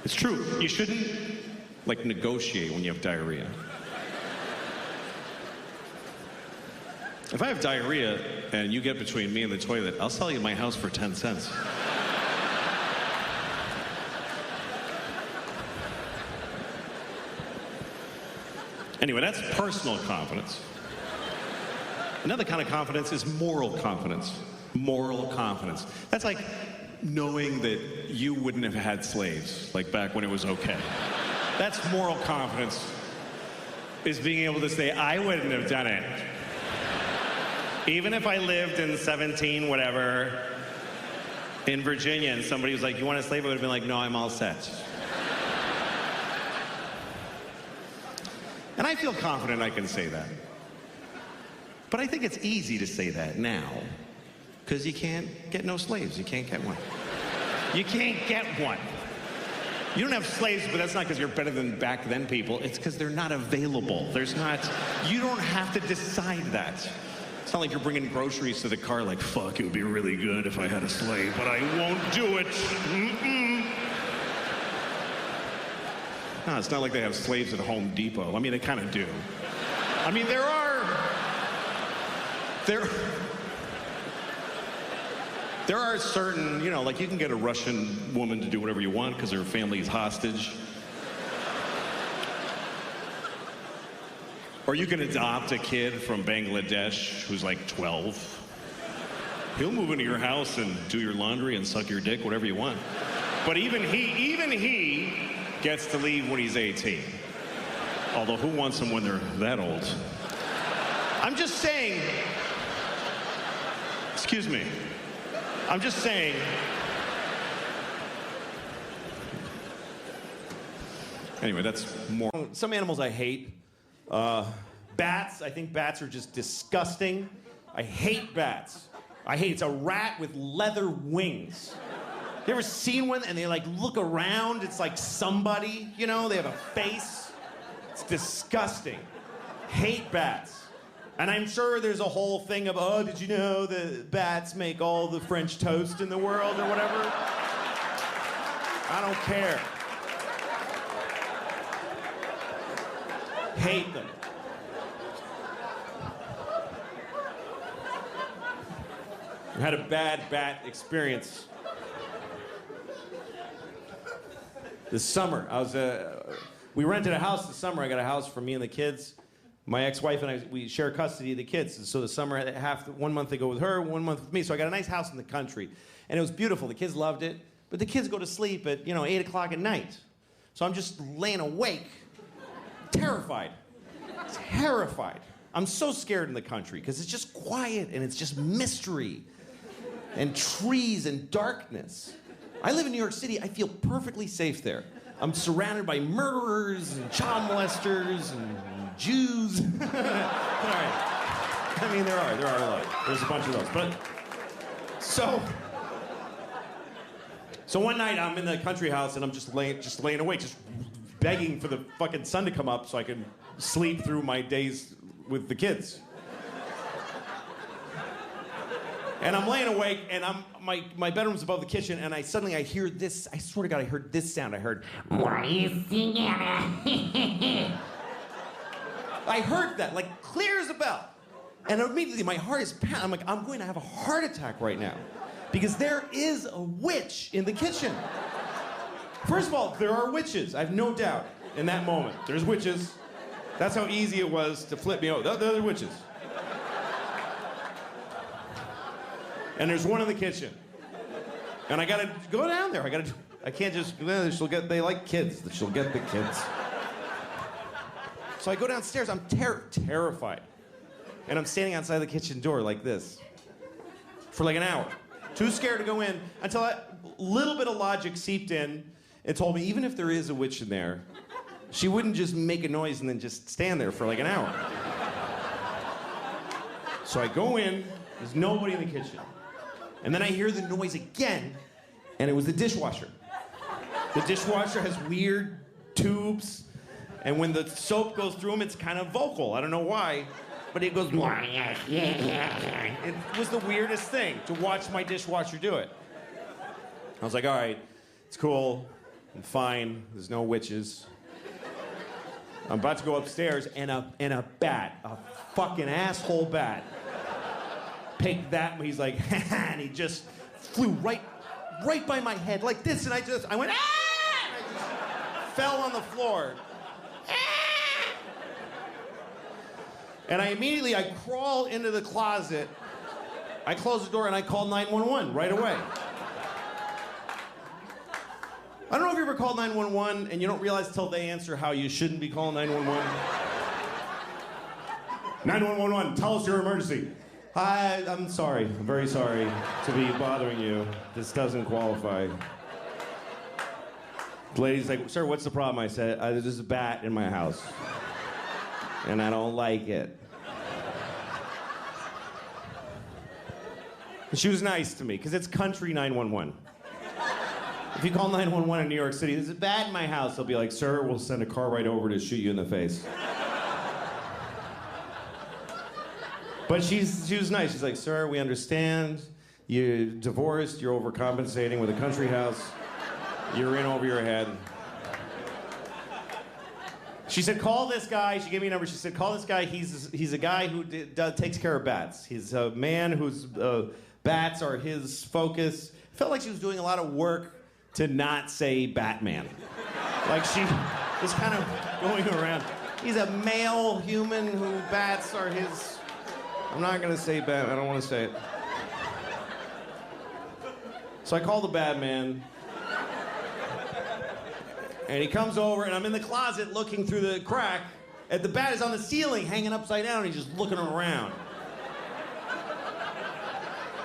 It's true. You shouldn't, like, negotiate when you have diarrhea. If I have diarrhea and you get between me and the toilet, I'll sell you my house for 10 cents. Anyway, that's personal confidence. Another kind of confidence is moral confidence. Moral confidence. That's like knowing that you wouldn't have had slaves, like back when it was okay. That's moral confidence, is being able to say, I wouldn't have done it. Even if I lived in 17 whatever, in Virginia, and somebody was like, you want a slave? I would have been like, no, I'm all set. And I feel confident I can say that. But I think it's easy to say that now, because you can't get no slaves. You can't get one. You can't get one. You don't have slaves, but that's not because you're better than back then people. It's because they're not available. There's not, you don't have to decide that. It's not like you're bringing groceries to the car like, fuck, it would be really good if I had a slave, but I won't do it. Mm-mm. No, it's not like they have slaves at Home Depot. I mean, they kind of do. I mean, there are certain, you know, like you can get a Russian woman to do whatever you want because her family is hostage. Or you can adopt a kid from Bangladesh who's like 12. He'll move into your house and do your laundry and suck your dick, whatever you want. But even he gets to leave when he's 18. Although who wants them when they're that old? I'm just saying, excuse me. I'm just saying, anyway, that's more. Some animals I hate. Bats, I think bats are just disgusting. I hate bats. It's a rat with leather wings. You ever seen one and they like look around? It's like somebody, you know, they have a face. It's disgusting. Hate bats. And I'm sure there's a whole thing of, oh, did you know the bats make all the French toast in the world or whatever? I don't care. Hate them. I had a bad bat experience. This summer, we rented a house this summer. I got a house for me and the kids. My ex-wife and I, we share custody of the kids. So the summer, 1 month they go with her, 1 month with me. So I got a nice house in the country. And it was beautiful. The kids loved it. But the kids go to sleep at, 8 o'clock at night. So I'm just laying awake, terrified. Terrified. I'm so scared in the country because it's just quiet and it's just mystery and trees and darkness. I live in New York City. I feel perfectly safe there. I'm surrounded by murderers and child molesters and Jews. All right. I mean, there are a lot. There's a bunch of those. But so one night I'm in the country house and I'm just laying awake, just begging for the fucking sun to come up so I can sleep through my days with the kids. And I'm laying awake, and my bedroom's above the kitchen, and I hear this. I swear to God, I heard this sound. I heard, "What are you singing?" I heard that, like clear as a bell. And immediately my heart is pounding. I'm like, I'm going to have a heart attack right now. Because there is a witch in the kitchen. First of all, there are witches. I have no doubt in that moment. There's witches. That's how easy it was to flip me over. There are witches. And there's one in the kitchen. And I gotta go down there. I can't just, they like kids. She'll get the kids. So I go downstairs. I'm terrified. And I'm standing outside the kitchen door like this for like an hour. Too scared to go in until a little bit of logic seeped in and told me even if there is a witch in there, she wouldn't just make a noise and then just stand there for like an hour. So I go in, there's nobody in the kitchen. And then I hear the noise again, and it was the dishwasher. The dishwasher has weird tubes, and when the soap goes through them, it's kind of vocal. I don't know why, but it goes. It was the weirdest thing to watch my dishwasher do it. I was like, all right, it's cool. I'm fine. There's no witches. I'm about to go upstairs, and a bat, a fucking asshole bat, picked that. He's like, and he just flew right by my head like this, and I went, ah! And I just fell on the floor. Ah! And I crawl into the closet. I close the door and I call 911 right away. I don't know if you ever called 911 and you don't realize till they answer how you shouldn't be calling 911. 911, tell us your emergency. Hi, I'm sorry. I'm very sorry to be bothering you. This doesn't qualify. The lady's like, sir, what's the problem? I said, there's a bat in my house. And I don't like it. And she was nice to me, because it's country 911. If you call 911 in New York City, there's a bat in my house, they'll be like, sir, we'll send a car right over to shoot you in the face. But she was nice. She's like, sir, we understand. You're divorced, you're overcompensating with a country house. You're in over your head. She said, call this guy. She gave me a number. She said, call this guy. He's a guy who takes care of bats. He's a man whose bats are his focus. Felt like she was doing a lot of work to not say Batman. Like she was kind of going around. He's a male human who bats are his... I'm not gonna say Batman, I don't wanna say it. So I call the Batman. And he comes over and I'm in the closet looking through the crack. And the bat is on the ceiling hanging upside down and he's just looking around.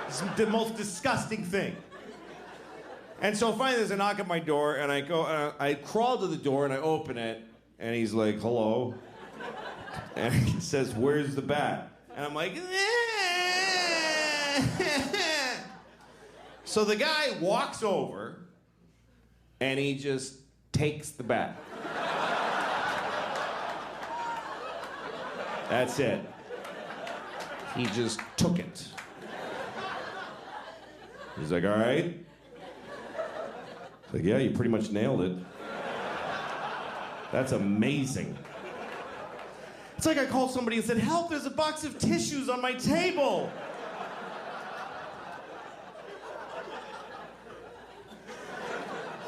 It's the most disgusting thing. And so finally there's a knock at my door, and I crawl to the door and I open it, and he's like, hello. And he says, where's the bat? And I'm like, So the guy walks over, and he just takes the bat. That's it. He just took it. He's like, all right. Like, yeah, you pretty much nailed it. That's amazing. It's like I called somebody and said, help, there's a box of tissues on my table.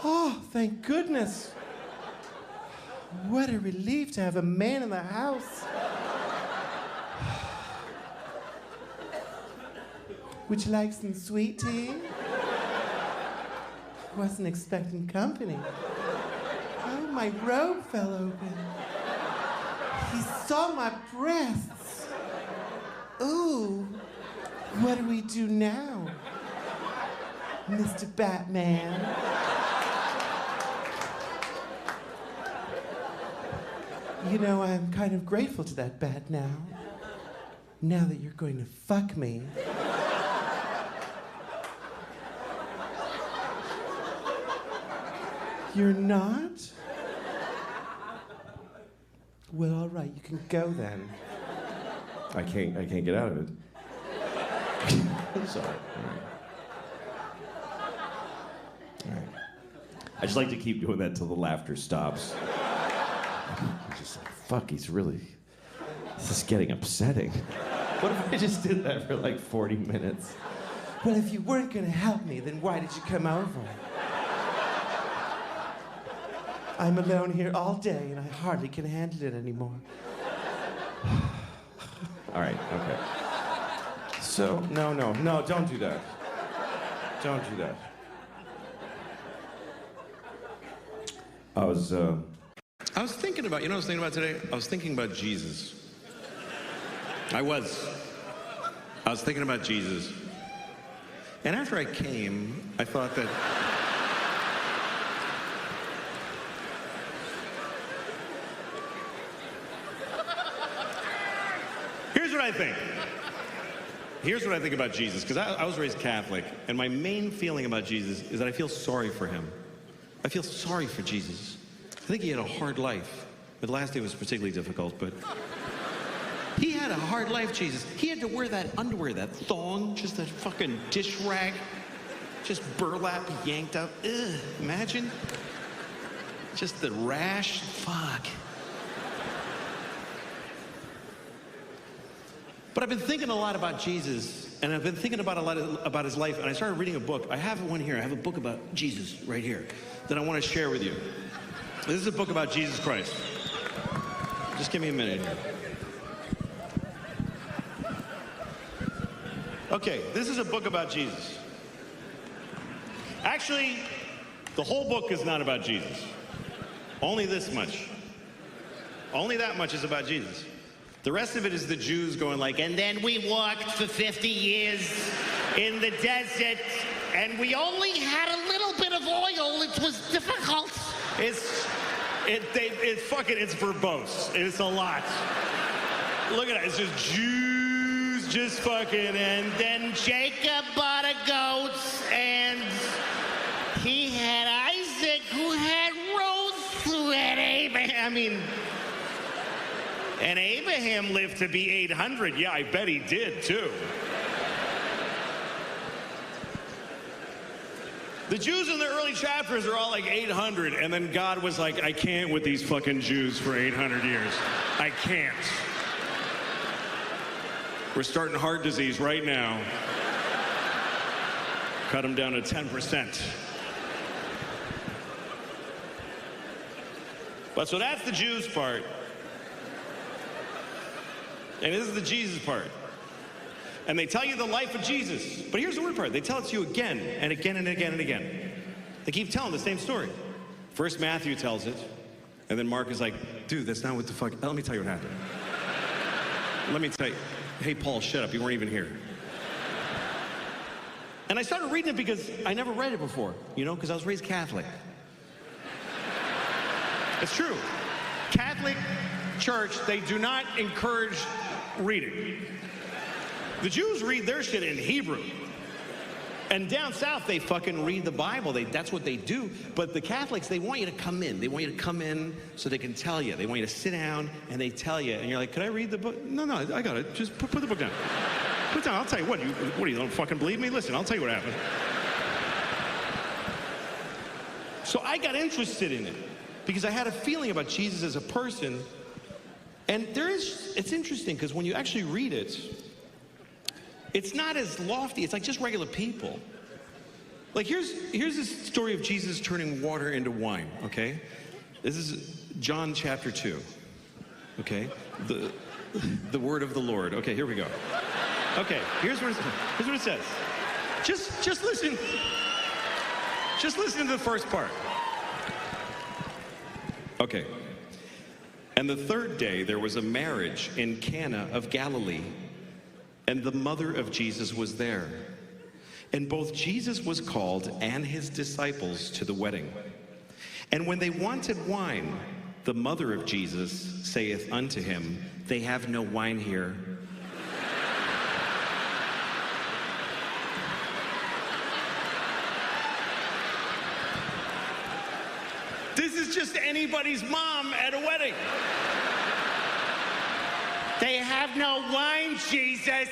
Oh, thank goodness. What a relief to have a man in the house. Would you like some sweet tea? Wasn't expecting company. Oh, my robe fell open. He saw my breasts. Ooh, what do we do now, Mr. Batman? You know, I'm kind of grateful to that bat now. Now that you're going to fuck me. You're not? Well, all right, you can go then. I can't get out of it. I'm sorry. All right. I just like to keep doing that till the laughter stops. I'm just like, fuck, this is getting upsetting. What if I just did that for like 40 minutes? Well, if you weren't gonna help me, then why did you come over? I'm alone here all day and I hardly can handle it anymore. All right, okay. So, no, don't do that. Don't do that. I was thinking about, you know what I was thinking about today? I was thinking about Jesus. I was thinking about Jesus. And after I came, I thought that... Here's what I think about Jesus, because I was raised Catholic, and my main feeling about Jesus is that I feel sorry for him. I feel sorry for Jesus. I think he had a hard life. The last day was particularly difficult, but he had a hard life, Jesus. He had to wear that underwear, that thong, just that fucking dish rag, just burlap yanked up. Ugh, imagine. Just the rash, fuck. But I've been thinking a lot about Jesus, and I've been thinking about a lot about his life, and I started reading a book. I have one here. I have a book about Jesus right here that I want to share with you. This is a book about Jesus Christ. Just give me a minute here. Okay, this is a book about Jesus. Actually, the whole book is not about Jesus. Only this much. Only that much is about Jesus. The rest of it is the Jews going like, and then we walked for 50 years in the desert, and we only had a little bit of oil. It was difficult. It's verbose. It's a lot. Look at it. It's just Jews just fucking, and then Jacob bought a goat, and he had Isaac, who had Ruth, who had Abraham. And Abraham lived to be 800. Yeah, I bet he did, too. The Jews in the early chapters are all like 800, and then God was like, I can't with these fucking Jews for 800 years. I can't. We're starting heart disease right now. Cut them down to 10%. But so that's the Jews part. And this is the Jesus part. And they tell you the life of Jesus. But here's the weird part. They tell it to you again and again and again and again. They keep telling the same story. First Matthew tells it. And then Mark is like, dude, that's not what the fuck. Let me tell you what happened. Let me tell you. Hey, Paul, shut up. You weren't even here. And I started reading it because I never read it before. Because I was raised Catholic. It's true. Catholic Church, they do not encourage reading. The Jews read their shit in Hebrew. And down south, they fucking read the Bible. That's what they do. But the Catholics, they want you to come in. They want you to come in so they can tell you. They want you to sit down and they tell you. And you're like, could I read the book? No, I got it. Just put the book down. Put it down. I'll tell you what. You don't fucking believe me? Listen, I'll tell you what happened. So I got interested in it because I had a feeling about Jesus as a person. And it's interesting because when you actually read it, it's not as lofty. It's like just regular people. Like here's this story of Jesus turning water into wine, okay? This is John chapter 2, okay? The word of the Lord. Okay, here we go. Okay, here's what it says. Just listen. Just listen to the first part. Okay. And the third day there was a marriage in Cana of Galilee, and the mother of Jesus was there. And both Jesus was called and his disciples to the wedding. And when they wanted wine, the mother of Jesus saith unto him, they have no wine here. This is just anybody's mom at a wedding. They have no wine, Jesus.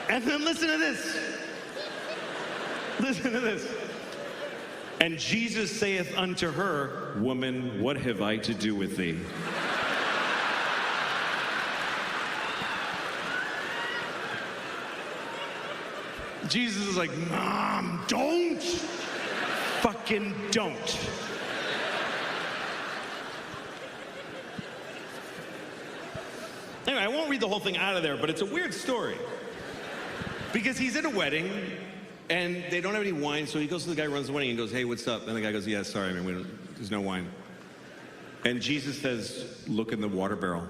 And then listen to this. Listen to this. And Jesus saith unto her, woman, what have I to do with thee? Jesus is like, Mom, don't. Fucking don't. Anyway, I won't read the whole thing out of there, but it's a weird story. Because he's at a wedding, and they don't have any wine, so he goes to the guy who runs the wedding and goes, hey, what's up? And the guy goes, yeah, sorry, there's no wine. And Jesus says, look in the water barrel.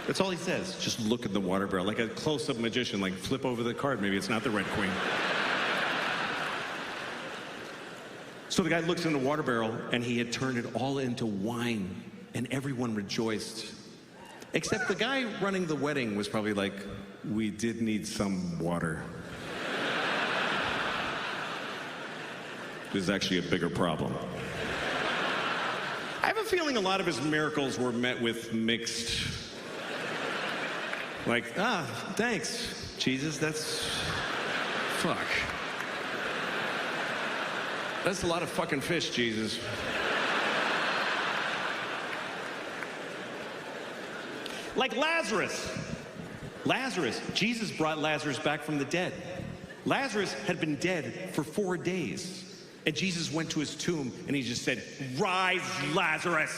That's all he says. Just look in the water barrel. Like a close-up magician, like flip over the card. Maybe it's not the Red Queen. So the guy looks in the water barrel, and he had turned it all into wine, and everyone rejoiced. Except the guy running the wedding was probably like, we did need some water. This is actually a bigger problem. I have a feeling a lot of his miracles were met with mixed, like, thanks, Jesus, that's, fuck. That's a lot of fucking fish, Jesus. Like Lazarus. Jesus brought Lazarus back from the dead. Lazarus had been dead for 4 days. And Jesus went to his tomb and he just said, "Rise, Lazarus."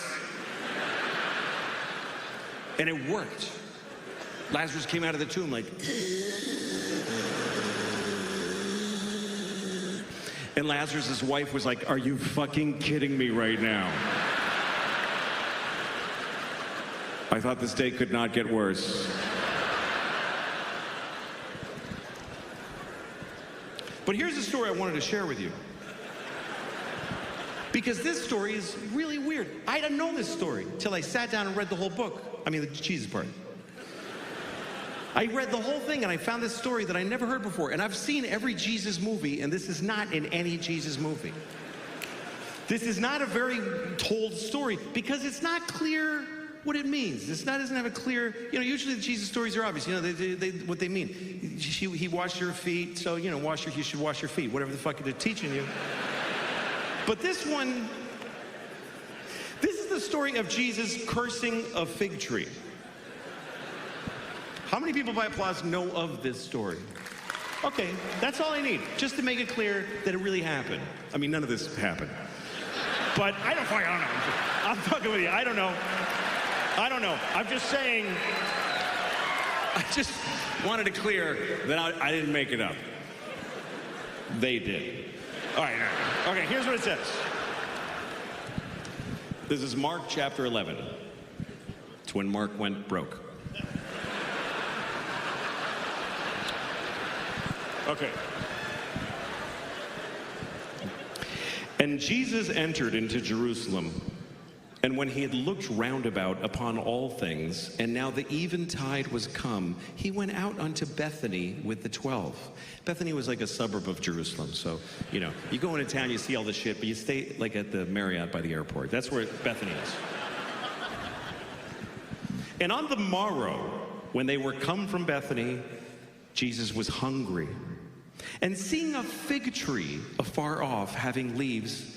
And it worked. Lazarus came out of the tomb like, and Lazarus' wife was like, "Are you fucking kidding me right now? I thought this day could not get worse." But here's a story I wanted to share with you. Because this story is really weird. I didn't know this story till I sat down and read the whole book. I mean, the Jesus part. I read the whole thing and I found this story that I never heard before. And I've seen every Jesus movie, and this is not in any Jesus movie. This is not a very told story because it's not clear what it means. It doesn't have a clear, usually the Jesus stories are obvious. What they mean. He washed your feet, so, you should wash your feet, whatever the fuck they're teaching you. But this one, this is the story of Jesus cursing a fig tree. How many people by applause know of this story? Okay, that's all I need, just to make it clear that it really happened. I mean, none of this happened. But I don't know. I'm fucking with you. I don't know. I'm just saying, I just wanted to clear that I didn't make it up. They did. All right. Okay, here's what it says. This is Mark chapter 11. It's when Mark went broke. Okay. And Jesus entered into Jerusalem, and when he had looked round about upon all things, and now the eventide was come, he went out unto Bethany with the 12. Bethany was like a suburb of Jerusalem, so, you go into town, you see all this shit, but you stay like at the Marriott by the airport. That's where Bethany is. And on the morrow, when they were come from Bethany, Jesus was hungry. And seeing a fig tree afar off, having leaves,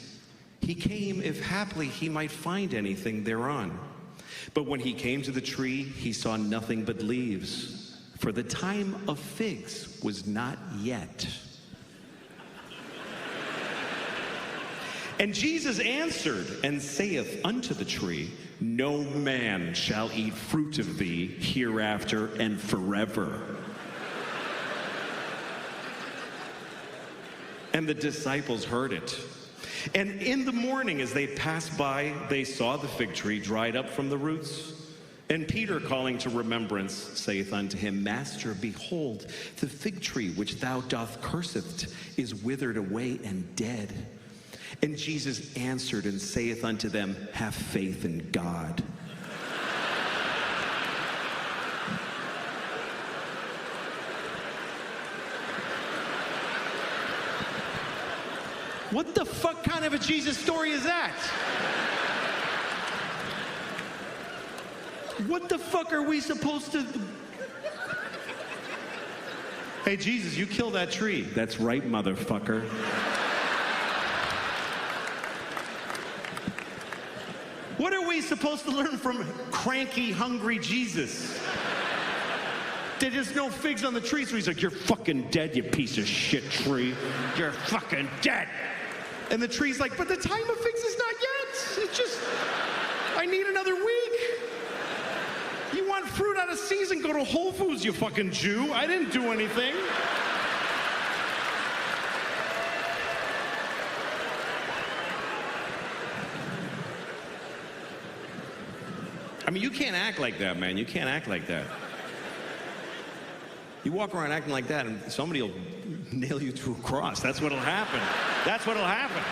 he came, if haply he might find anything thereon. But when he came to the tree, he saw nothing but leaves, for the time of figs was not yet. And Jesus answered and saith unto the tree, No man shall eat fruit of thee hereafter and forever. And the disciples heard it. And in the morning, as they passed by, they saw the fig tree dried up from the roots. And Peter, calling to remembrance, saith unto him, Master, behold, the fig tree which thou doth curseth is withered away and dead. And Jesus answered and saith unto them, Have faith in God. What the fuck kind of a Jesus story is that? What the fuck are we supposed to... Hey, Jesus, you kill that tree. That's right, motherfucker. What are we supposed to learn from cranky, hungry Jesus? There's just no figs on the tree, so he's like, You're fucking dead, you piece of shit tree. You're fucking dead. And the tree's like, But the time of figs is not yet. It's just, I need another week. You want fruit out of season, go to Whole Foods, you fucking Jew. I didn't do anything. I mean, you can't act like that, man. You can't act like that. You walk around acting like that, and somebody will nail you to a cross. That's what'll happen. That's what'll happen.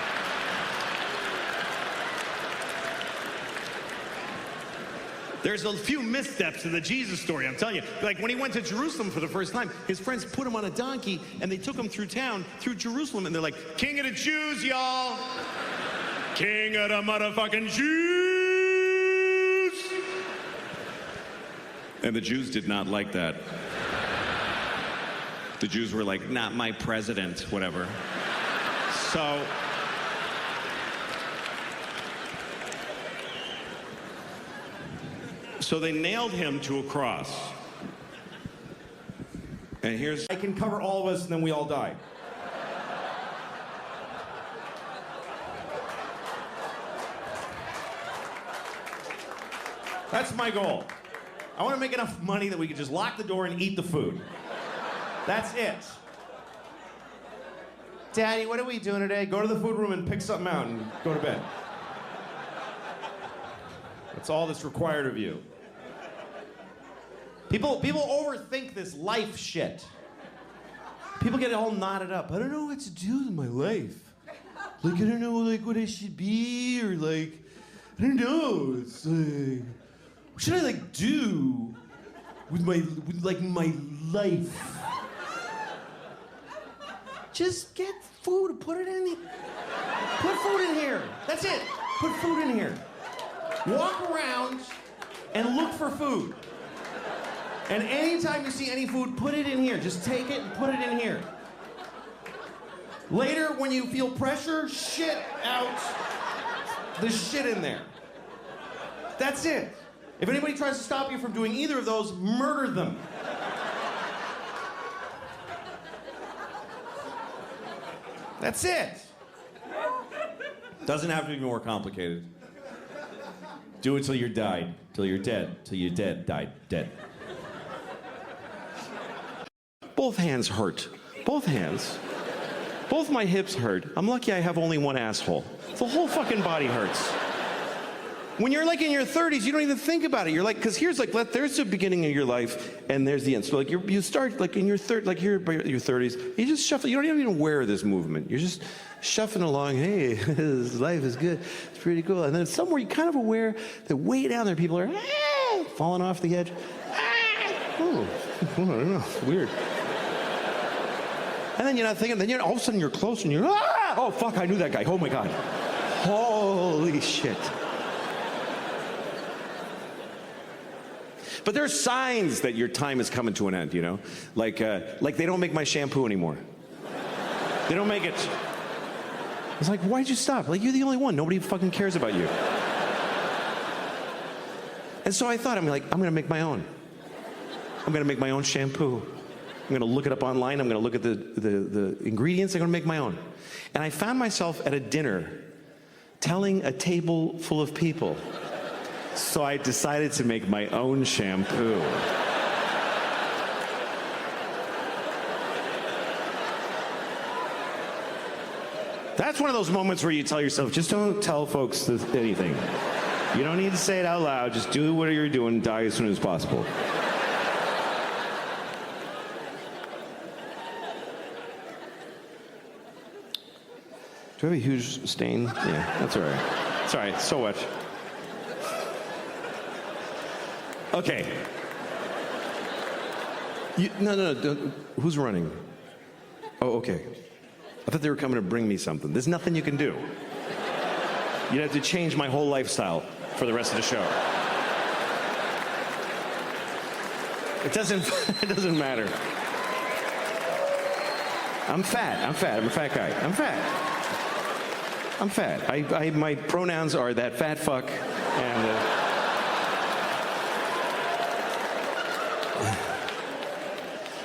There's a few missteps in the Jesus story, I'm telling you. Like when he went to Jerusalem for the first time, his friends put him on a donkey, and they took him through town, through Jerusalem, and they're like, King of the Jews, y'all. King of the motherfucking Jews. And the Jews did not like that. The Jews were like, not my president, whatever. So So they nailed him to a cross. And here's... I can cover all of us and then we all die. That's my goal. I want to make enough money that we can just lock the door and eat the food. That's it. Daddy, what are we doing today? Go to the food room and pick something out and go to bed. That's all that's required of you. People overthink this life shit. People get all knotted up. I don't know what to do with my life. Like, I don't know, like, what I should be, or like, I don't know. It's like, what should I like do with my life? Just get food, put it in. Put food in here. That's it. Put food in here. Walk around and look for food. And anytime you see any food, put it in here. Just take it and put it in here. Later, when you feel pressure, shit out the shit in there. That's it. If anybody tries to stop you from doing either of those, murder them. That's it. Doesn't have to be more complicated. Do it till you're died, till you're dead, till you're dead, died, dead. Both hands hurt. Both hands. Both my hips hurt. I'm lucky I have only one asshole. The whole fucking body hurts. When you're like in your 30s, you don't even think about it. You're like, because here's like, there's the beginning of your life, and there's the end. So like you start like in your like here by your 30s, you just shuffle. You don't even aware this movement. You're just shuffling along. Hey, this life is good. It's pretty cool. And then somewhere you're kind of aware that way down there, people are falling off the edge. Oh, I don't know. It's weird. And then you're not thinking. Then all of a sudden you're close, and you're oh fuck, I knew that guy. Oh my god. Holy shit. But there are signs that your time is coming to an end, you know? Like they don't make my shampoo anymore. They don't make it. It's like, why'd you stop? Like, you're the only one. Nobody fucking cares about you. And so I thought, I'm gonna make my own. I'm gonna make my own shampoo. I'm gonna look it up online. I'm gonna look at the ingredients. I'm gonna make my own. And I found myself at a dinner telling a table full of people. So I decided to make my own shampoo. That's one of those moments where you tell yourself, just don't tell folks anything. You don't need to say it out loud. Just do what you're doing and die as soon as possible. Do I have a huge stain? Yeah, that's all right. It's all right. So what? Okay. No, who's running? Oh, okay. I thought they were coming to bring me something. There's nothing you can do. You'd have to change my whole lifestyle for the rest of the show. It doesn't matter. I'm fat. I'm a fat guy. I'm fat. My pronouns are that fat fuck and...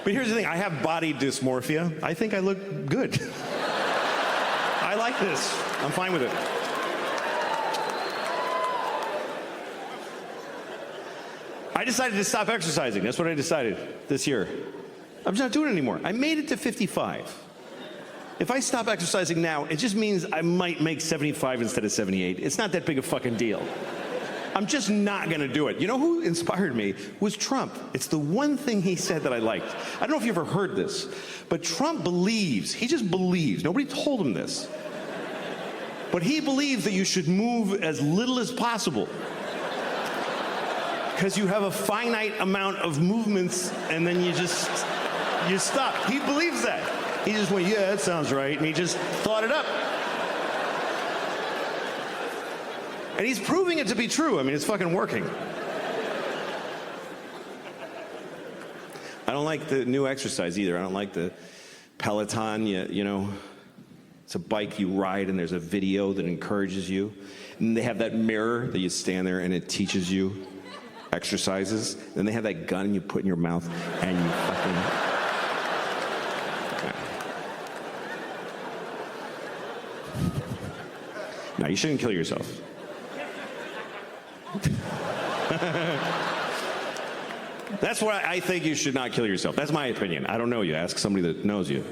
But here's the thing, I have body dysmorphia. I think I look good. I like this. I'm fine with it. I decided to stop exercising. That's what I decided this year. I'm just not doing it anymore. I made it to 55. If I stop exercising now, it just means I might make 75 instead of 78. It's not that big a fucking deal. I'm just not gonna do it. You know who inspired me? Was Trump. It's the one thing he said that I liked. I don't know if you ever heard this, but Trump believes, he just believes, nobody told him this, but he believes that you should move as little as possible because you have a finite amount of movements and then you stop. He believes that. He just went, yeah, that sounds right, and he just thought it up. And he's proving it to be true. I mean, it's fucking working. I don't like the new exercise either. I don't like the Peloton, you know. It's a bike you ride and there's a video that encourages you. And they have that mirror that you stand there and it teaches you exercises. Then they have that gun you put in your mouth and you fucking... No, you shouldn't kill yourself. That's why I think you should not kill yourself. That's my opinion. I don't know you. Ask somebody that knows you.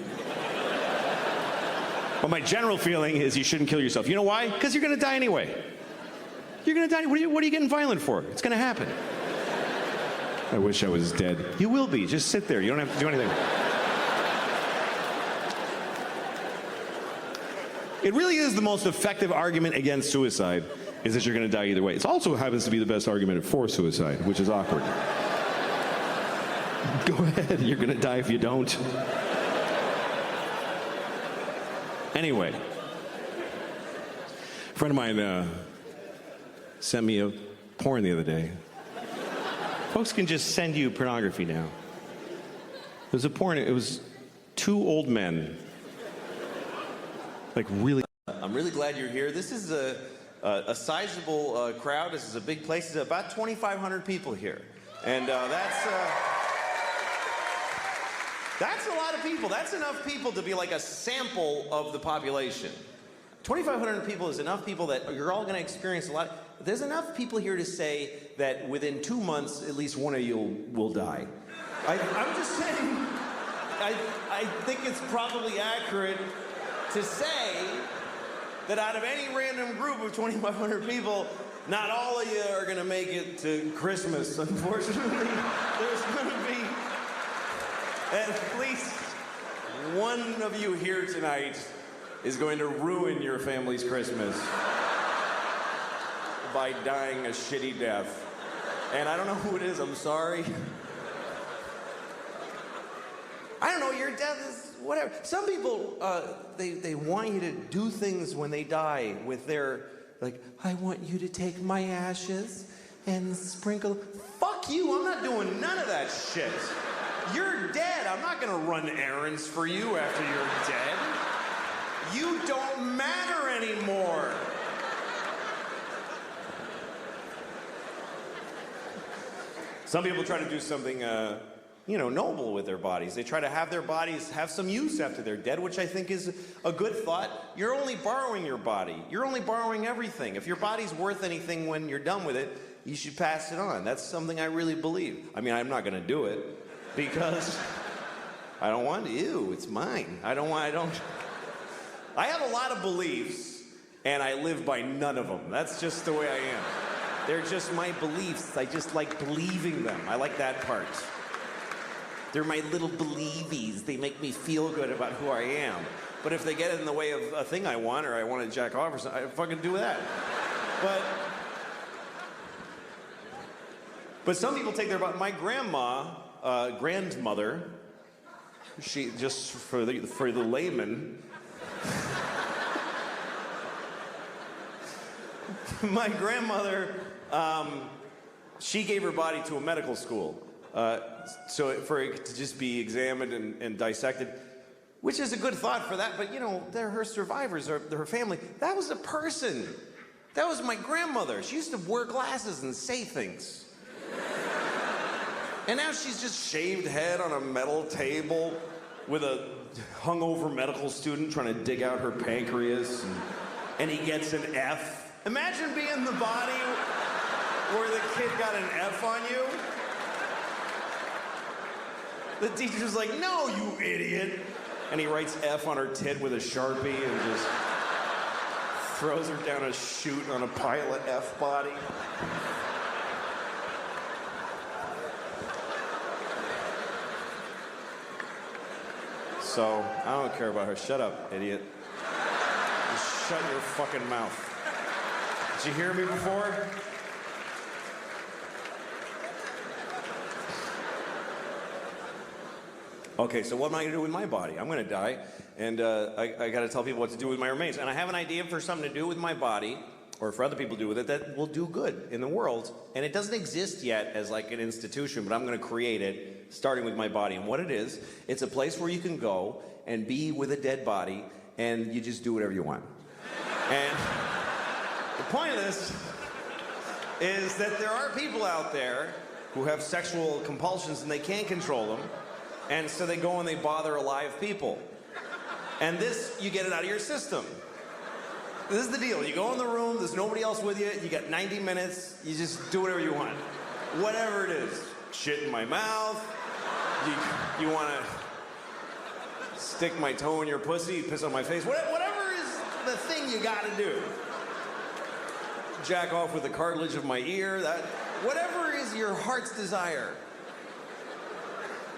But my general feeling is you shouldn't kill yourself. You know why? Because you're going to die anyway. You're going to die. What are you getting violent for? It's going to happen. I wish I was dead. You will be. Just sit there. You don't have to do anything. It really is the most effective argument against suicide, is that you're going to die either way. It also happens to be the best argument for suicide, which is awkward. Go ahead. You're going to die if you don't. Anyway, a friend of mine sent me a porn the other day. Folks can just send you pornography now. It was a porn. It was two old men. Like really. I'm really glad you're here. This is a sizable crowd. This is a big place. There's about 2,500 people here. And that's a lot of people. That's enough people to be like a sample of the population. 2,500 people is enough people that you're all going to experience a lot. There's enough people here to say that within 2 months, at least one of you will die. I'm just saying, I think it's probably accurate to say that out of any random group of 2,500 people, not all of you are going to make it to Christmas. Unfortunately, there's going to be at least one of you here tonight is going to ruin your family's Christmas by dying a shitty death. And I don't know who it is, I'm sorry. I don't know, your death is whatever. Some people, they want you to do things when they die with their, like, I want you to take my ashes and sprinkle. Fuck you, I'm not doing none of that shit. You're dead. I'm not going to run errands for you after you're dead. You don't matter anymore. Some people try to do something, noble with their bodies. They try to have their bodies have some use after they're dead, which I think is a good thought. You're only borrowing your body. You're only borrowing everything. If your body's worth anything when you're done with it, you should pass it on. That's something I really believe. I mean, I'm not going to do it. Because I don't want you. It's mine. I have a lot of beliefs, and I live by none of them. That's just the way I am. They're just my beliefs. I just like believing them. I like that part. They're my little believies. They make me feel good about who I am. But if they get in the way of a thing I want, or I want to jack off or something, I fucking do that. But some people take their body. My grandmother, she, just for the layman, my grandmother, she gave her body to a medical school, so for it to just be examined and dissected, which is a good thought for that. But they're her survivors, or her family. That was a person. That was my grandmother. She used to wear glasses and say things. And now she's just shaved head on a metal table with a hungover medical student trying to dig out her pancreas, and he gets an F. Imagine being the body where the kid got an F on you. The teacher's like, no, you idiot. And he writes F on her tit with a Sharpie and just throws her down a chute on a pile of F body. So, I don't care about her. Shut up, idiot. Just shut your fucking mouth. Did you hear me before? Okay, so what am I going to do with my body? I'm going to die, and I got to tell people what to do with my remains. And I have an idea for something to do with my body, or for other people to do with it, that will do good in the world. And it doesn't exist yet as like an institution, but I'm going to create it, starting with my body. And what it is, it's a place where you can go and be with a dead body, and you just do whatever you want. And the point of this is that there are people out there who have sexual compulsions and they can't control them, and so they go and they bother alive people. And this, you get it out of your system. This is the deal. You go in the room, there's nobody else with you, you got 90 minutes, you just do whatever you want. Whatever it is. Shit in my mouth, you want to stick my toe in your pussy, piss on my face, whatever is the thing you got to do. Jack off with the cartilage of my ear, whatever is your heart's desire.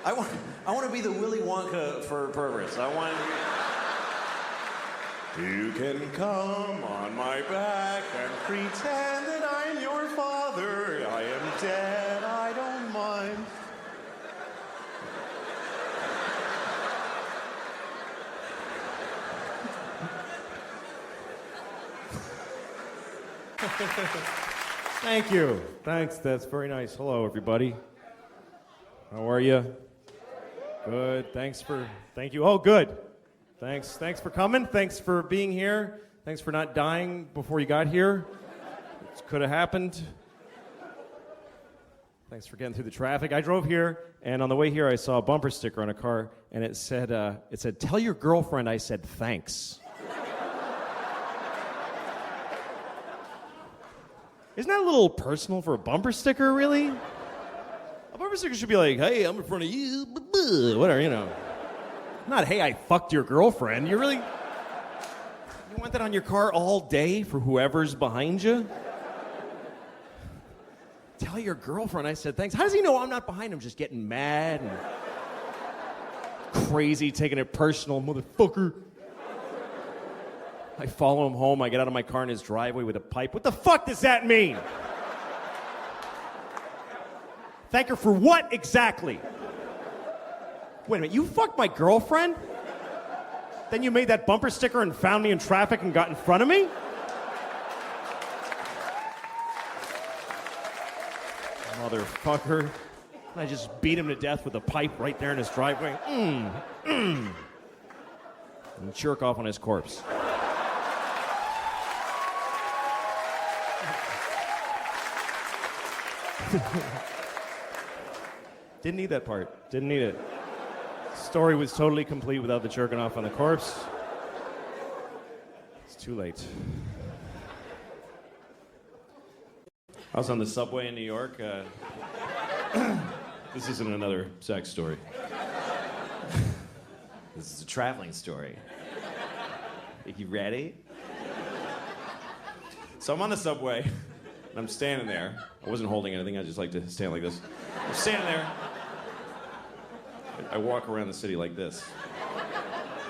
I want to be the Willy Wonka for perverts. You can come on my back and pretend that I'm your father. I am dead, I don't mind. Thank you. Thanks, that's very nice. Hello, everybody. How are you? Good, thank you. Oh, good. Thanks for coming. Thanks for being here. Thanks for not dying before you got here. It could have happened. Thanks for getting through the traffic. I drove here, and on the way here, I saw a bumper sticker on a car, and it said, "Tell your girlfriend I said thanks." Isn't that a little personal for a bumper sticker, really? A bumper sticker should be like, "Hey, I'm in front of you," whatever, you know. Not, "Hey, I fucked your girlfriend." You want that on your car all day for whoever's behind you? Tell your girlfriend I said thanks. How does he know I'm not behind him just getting mad and crazy, taking it personal, motherfucker? I follow him home. I get out of my car in his driveway with a pipe. What the fuck does that mean? Thank her for what exactly? Wait a minute, you fucked my girlfriend? Then you made that bumper sticker and found me in traffic and got in front of me? Motherfucker. I just beat him to death with a pipe right there in his driveway. And jerk off on his corpse. Didn't need that part. Didn't need it. Story was totally complete without the jerking off on the corpse. It's too late. I was on the subway in New York. This isn't another sex story. This is a traveling story. Are you ready? So I'm on the subway, and I'm standing there. I wasn't holding anything. I just like to stand like this. I'm standing there. I walk around the city like this.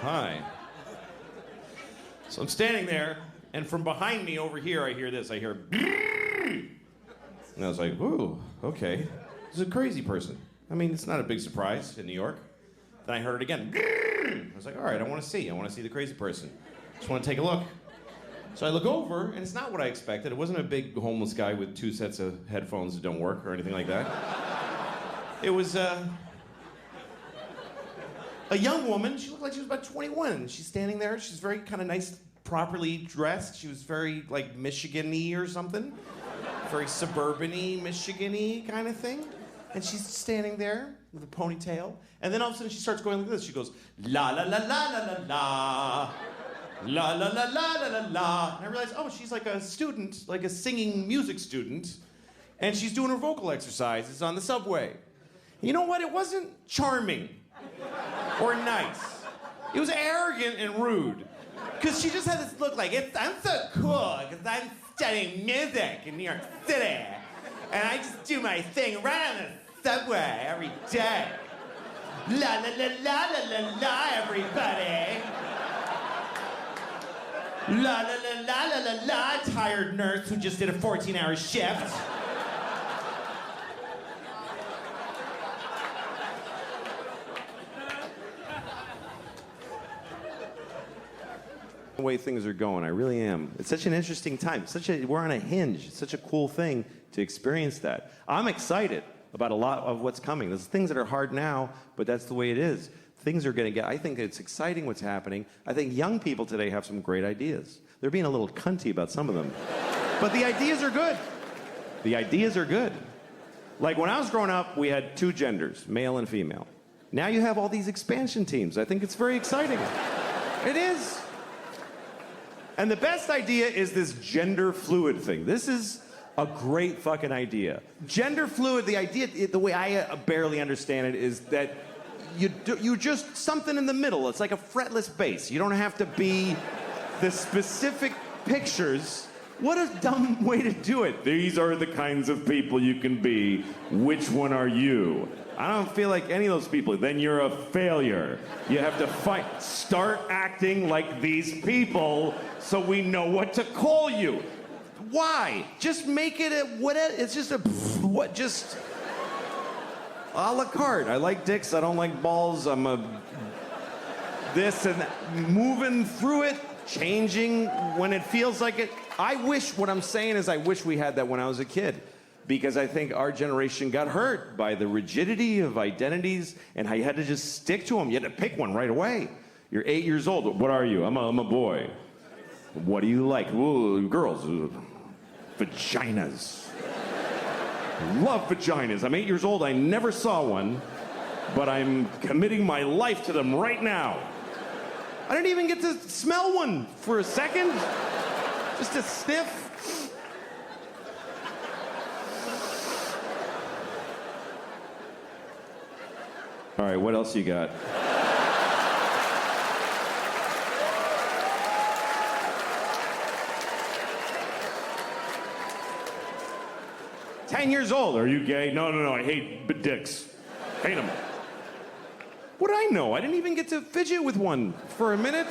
Hi. So I'm standing there, and from behind me over here, I hear this. I hear, and I was like, ooh, okay. This is a crazy person. I mean, it's not a big surprise in New York. Then I heard it again. I was like, all right, I want to see the crazy person. Just want to take a look. So I look over, and it's not what I expected. It wasn't a big homeless guy with 2 sets of headphones that don't work or anything like that. It was a young woman. She looked like she was about 21. She's standing there. She's very kind of nice, properly dressed. She was very, like, Michigan-y or something. Very suburban-y, Michigan-y kind of thing. And she's standing there with a ponytail. And then all of a sudden she starts going like this. She goes, la la la la la la la. La la la la la la la. And I realized, oh, she's like a student, like a singing music student. And she's doing her vocal exercises on the subway. You know what? It wasn't charming or nice. It was arrogant and rude. Because she just had this look like, I'm so cool because I'm studying music in New York City. And I just do my thing right on the subway every day. La la la la la la la, everybody. La la la la la la la, tired nurse who just did a 14-hour shift. The way things are going, I really am. It's such an interesting time. We're on a hinge. It's such a cool thing to experience that. I'm excited about a lot of what's coming. There's things that are hard now, but that's the way it is. Things are going to I think it's exciting what's happening. I think young people today have some great ideas. They're being a little cunty about some of them. But the ideas are good. The ideas are good. Like when I was growing up, we had two genders, male and female. Now you have all these expansion teams. I think it's very exciting. It is. And the best idea is this gender fluid thing. This is a great fucking idea. Gender fluid, the idea, the way I barely understand it is that you just something in the middle. It's like a fretless bass. You don't have to be the specific pictures. What a dumb way to do it. These are the kinds of people you can be. Which one are you? I don't feel like any of those people. Then you're a failure. You have to fight. Start acting like these people so we know what to call you. Why? Just make it a whatever. It's just a what? Just a la carte. I like dicks. I don't like balls. I'm a this and that. Moving through it, changing when it feels like it. I wish. What I'm saying is, I wish we had that when I was a kid, because I think our generation got hurt by the rigidity of identities and how you had to just stick to them. You had to pick one right away. You're 8 years old. What are you? I'm a boy. What do you like? Ooh, girls. Vaginas. Love vaginas. I'm 8 years old. I never saw one, but I'm committing my life to them right now. I didn't even get to smell one for a second. Just a sniff. All right, what else you got? "10 years old. Are you gay?" No. I hate dicks. Hate them. What do I know? I didn't even get to fidget with one for a minute.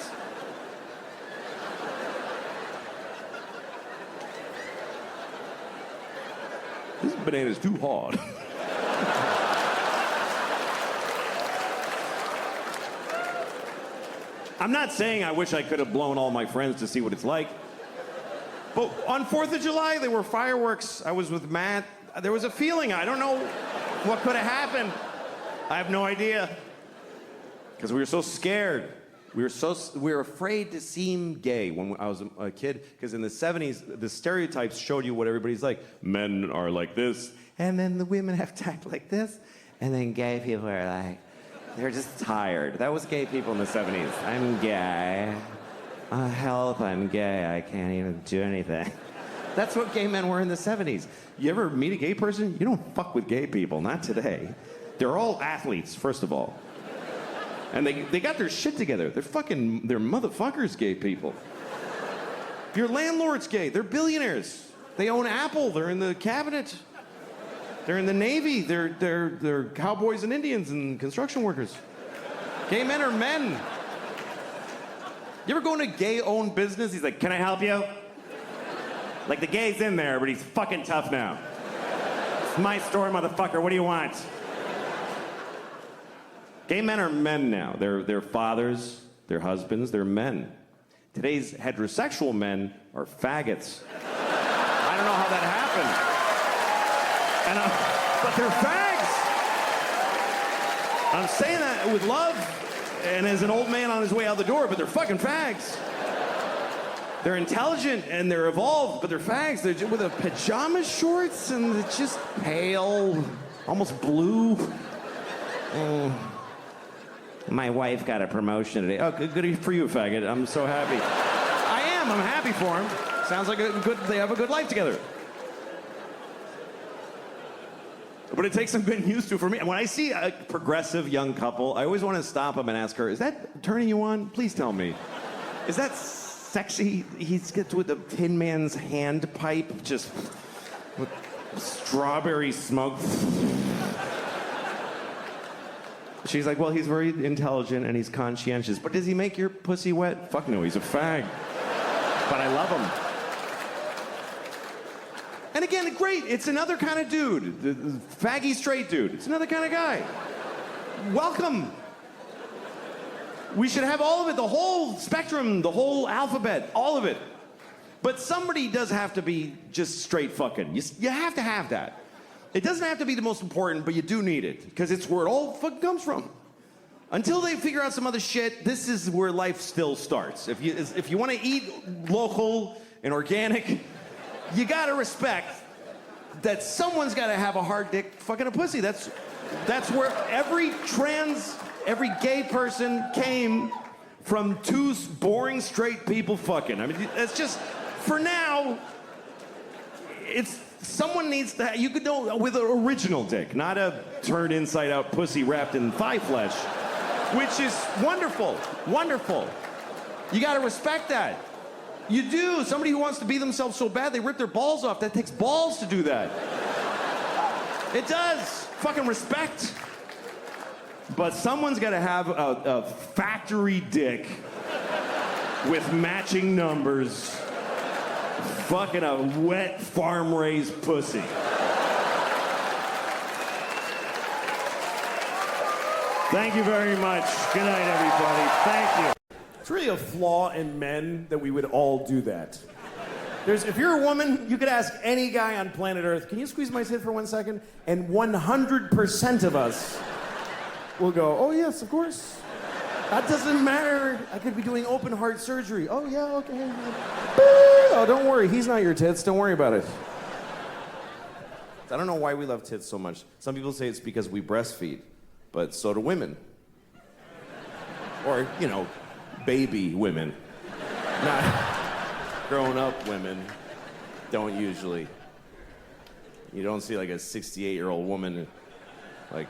This banana's too hard. I'm not saying I wish I could have blown all my friends to see what it's like. But on 4th of July, there were fireworks. I was with Matt. There was a feeling. I don't know what could have happened. I have no idea. Because we were so scared. We were afraid to seem gay when I was a kid. Because in the 70s, the stereotypes showed you what everybody's like. Men are like this. And then the women have to act like this. And then gay people are like, they're just tired. That was gay people in the 70s. I'm gay. Help, I'm gay. I can't even do anything. That's what gay men were in the 70s. You ever meet a gay person? You don't fuck with gay people. Not today. They're all athletes, first of all. And they got their shit together. They're motherfuckers, gay people. Your landlord's gay. They're billionaires. They own Apple. They're in the cabinet. They're in the Navy. They're cowboys and Indians and construction workers. Gay men are men. You ever go in a gay-owned business? He's like, "Can I help you?" Like, the gay's in there, but he's fucking tough now. "It's my store, motherfucker. What do you want?" Gay men are men now. They're fathers, they're husbands, they're men. Today's heterosexual men are faggots. I don't know how that happened. But they're fags. I'm saying that with love and as an old man on his way out the door, but they're fucking fags. They're intelligent and they're evolved, but they're fags. They're just with a pajama shorts and it's just pale, almost blue. My wife got a promotion today. Oh, good for you, faggot. I'm so happy. I'm happy for him. Sounds like they have a good life together. But it takes some getting used to for me. And when I see a progressive young couple, I always want to stop them and ask her, "Is that turning you on? Please tell me. Is that sexy?" He gets with the Tin Man's hand pipe, just with strawberry smoke. She's like, "Well, he's very intelligent and he's conscientious. But does he make your pussy wet?" Fuck no, he's a fag. But I love him. And again, great, it's another kind of dude. The faggy straight dude. It's another kind of guy. Welcome. We should have all of it, the whole spectrum, the whole alphabet, all of it. But somebody does have to be just straight fucking. You have to have that. It doesn't have to be the most important, but you do need it, because it's where it all fucking comes from. Until they figure out some other shit, this is where life still starts. If you want to eat local and organic, you gotta respect that someone's got to have a hard dick fucking a pussy. That's where every gay person came from, two boring straight people fucking. I mean, that's just, for now, someone needs to, you could know, with an original dick, not a turned inside out pussy wrapped in thigh flesh, which is wonderful, wonderful. You gotta respect that. You do. Somebody who wants to be themselves so bad they rip their balls off. That takes balls to do that. It does. Fucking respect. But someone's got to have a factory dick with matching numbers, fucking a wet farm-raised pussy. Thank you very much. Good night, everybody. Thank you. It's really a flaw in men that we would all do that. If you're a woman, you could ask any guy on planet Earth, can you squeeze my tit for 1 second? And 100% of us will go, oh yes, of course. That doesn't matter. I could be doing open heart surgery. Oh yeah, okay. Oh, don't worry, he's not your tits. Don't worry about it. I don't know why we love tits so much. Some people say it's because we breastfeed, but so do women. Or, you know, baby women. Not grown-up women don't usually. You don't see like a 68-year-old woman, like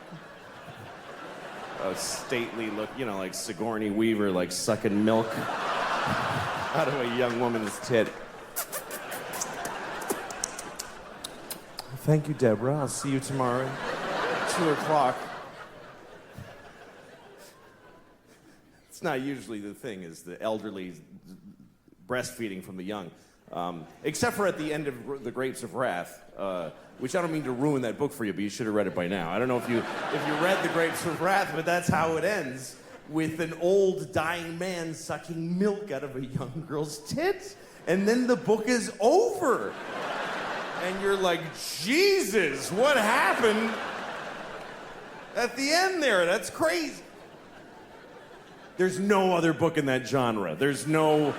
a stately look, you know, like Sigourney Weaver, like sucking milk out of a young woman's tit. Thank you, Deborah. I'll see you tomorrow, 2 o'clock. It's not usually the thing, is the elderly breastfeeding from the young. Except for at the end of The Grapes of Wrath, which I don't mean to ruin that book for you, but you should have read it by now. I don't know if you read The Grapes of Wrath, but that's how it ends, with an old dying man sucking milk out of a young girl's tit. And then the book is over. And you're like, Jesus, what happened at the end there? That's crazy. There's no other book in that genre. There's no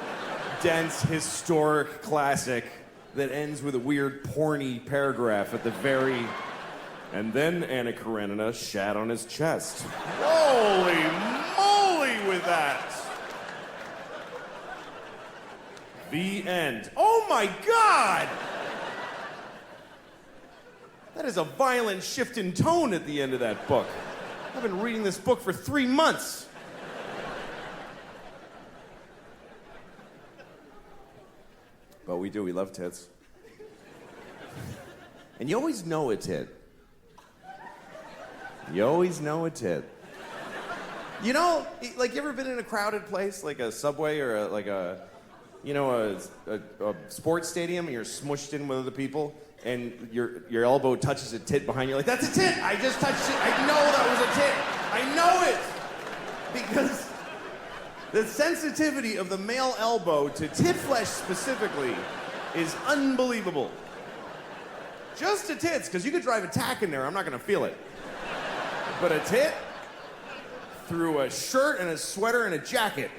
dense, historic classic that ends with a weird, porny paragraph at the very... And then Anna Karenina shat on his chest. Holy moly with that! The end. Oh my God! That is a violent shift in tone at the end of that book. I've been reading this book for 3 months. But we do, we love tits. And you always know a tit. You always know a tit. You know, like, you ever been in a crowded place, like a subway or a sports stadium, and you're smushed in with other people, and your elbow touches a tit behind you, like, that's a tit! I just touched it! I know that was a tit! I know it! Because the sensitivity of the male elbow to tit flesh specifically is unbelievable. Just to tits, because you could drive a tack in there, I'm not gonna feel it. But a tit, through a shirt and a sweater and a jacket,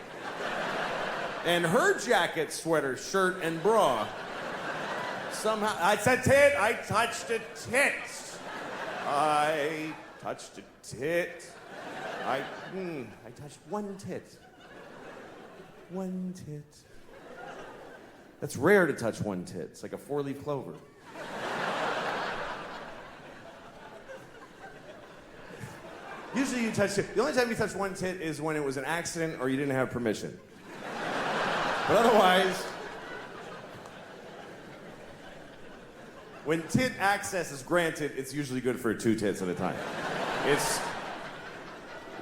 and her jacket, sweater, shirt, and bra, somehow, it's a tit, I touched a tit. I touched a tit. I touched one tit. One tit. That's rare to touch one tit. It's like a 4-leaf clover. Usually you touch it. The only time you touch one tit is when it was an accident or you didn't have permission. But otherwise, when tit access is granted, it's usually good for 2 tits at a time.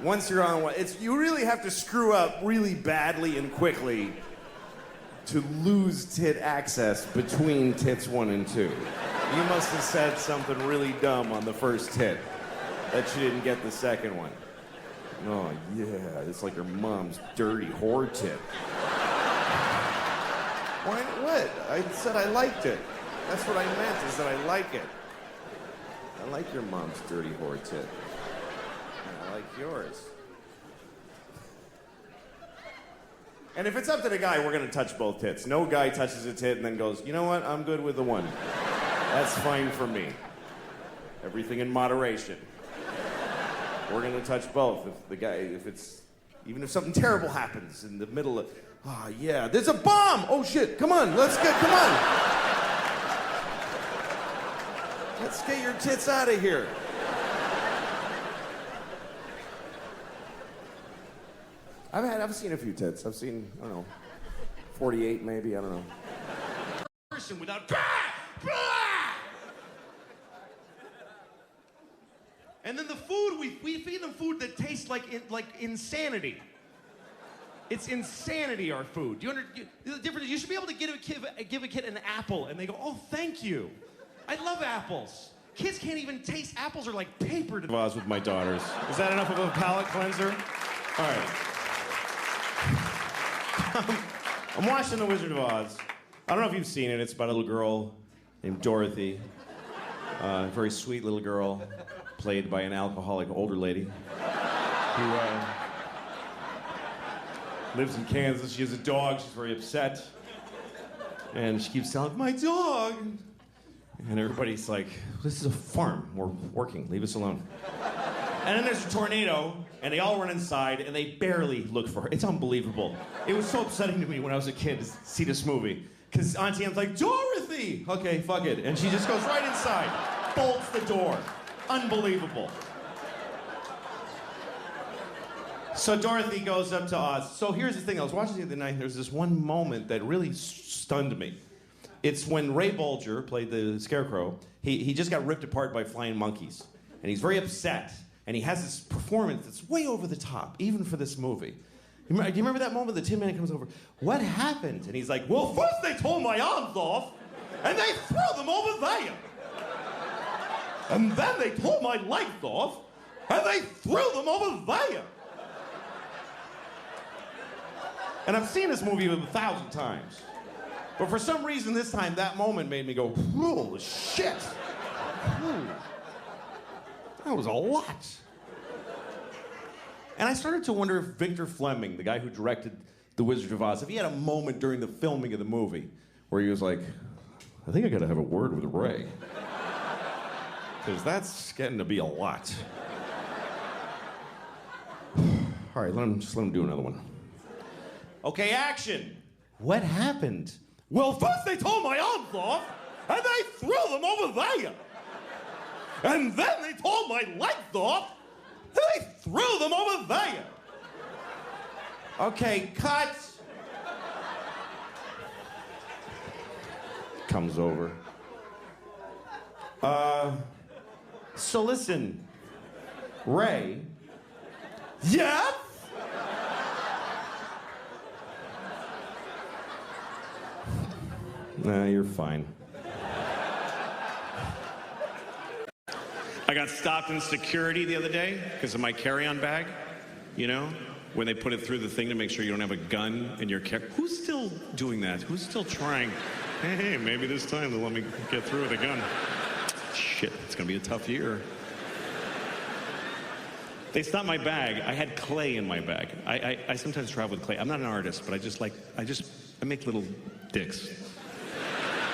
Once you're on one, you really have to screw up really badly and quickly to lose tit access between tits 1 and 2. You must have said something really dumb on the first tit that you didn't get the second one. Oh, yeah, it's like your mom's dirty whore tit. Why, what? I said I liked it. That's what I meant, is that I like it. I like your mom's dirty whore tit. I like yours. And if it's up to the guy, we're gonna touch both tits. No guy touches a tit and then goes, you know what, I'm good with the one. That's fine for me. Everything in moderation. We're gonna touch both. Even if something terrible happens in the middle of, yeah, there's a bomb! Oh shit, come on. Let's get your tits out of here. I've seen a few tits. I've seen, I don't know, 48 maybe, I don't know. Person without. And then the food, we feed them food that tastes like insanity. It's insanity, our food. The difference is you should be able to give a kid an apple and they go, oh, thank you. I love apples. Kids can't even taste apples are like paper to Oz with my daughters. Is that enough of a palate cleanser? All right. I'm watching The Wizard of Oz. I don't know if you've seen it. It's about a little girl named Dorothy. A very sweet little girl, played by an alcoholic older lady who lives in Kansas. She has a dog. She's very upset. And she keeps telling, my dog. And everybody's like, this is a farm. We're working. Leave us alone. And then there's a tornado, and they all run inside, and they barely look for her. It's unbelievable. It was so upsetting to me when I was a kid to see this movie. Because Auntie Anne's like, Dorothy! Okay, fuck it. And she just goes right inside, bolts the door. Unbelievable. So Dorothy goes up to Oz. So here's the thing. I was watching the other night, and there's this one moment that really stunned me. It's when Ray Bolger played the Scarecrow. He just got ripped apart by flying monkeys. And he's very upset. And he has this performance that's way over the top, even for this movie. Do you remember that moment the Tin Man comes over? What happened? And he's like, well, first they tore my arms off, and they threw them over there. And then they tore my legs off, and they threw them over there. And I've seen this movie 1,000 times. But for some reason this time, that moment made me go, holy shit. That was a lot. And I started to wonder if Victor Fleming, the guy who directed The Wizard of Oz, if he had a moment during the filming of the movie where he was like, I think I gotta have a word with Ray. Because that's getting to be a lot. All right, let him do another one. Okay, action. What happened? Well, first they tore my arms off, and they threw them over there. And then they tore my legs off, and they threw them over there. Okay, cut. Comes over. So listen, Ray. Yep. Nah, you're fine. I got stopped in security the other day because of my carry-on bag, you know, when they put it through the thing to make sure you don't have a gun in your Who's still doing that? Who's still trying? Hey, maybe this time they'll let me get through with a gun. Shit, it's gonna be a tough year. They stopped my bag. I had clay in my bag. I sometimes travel with clay. I'm not an artist, but I make little dicks.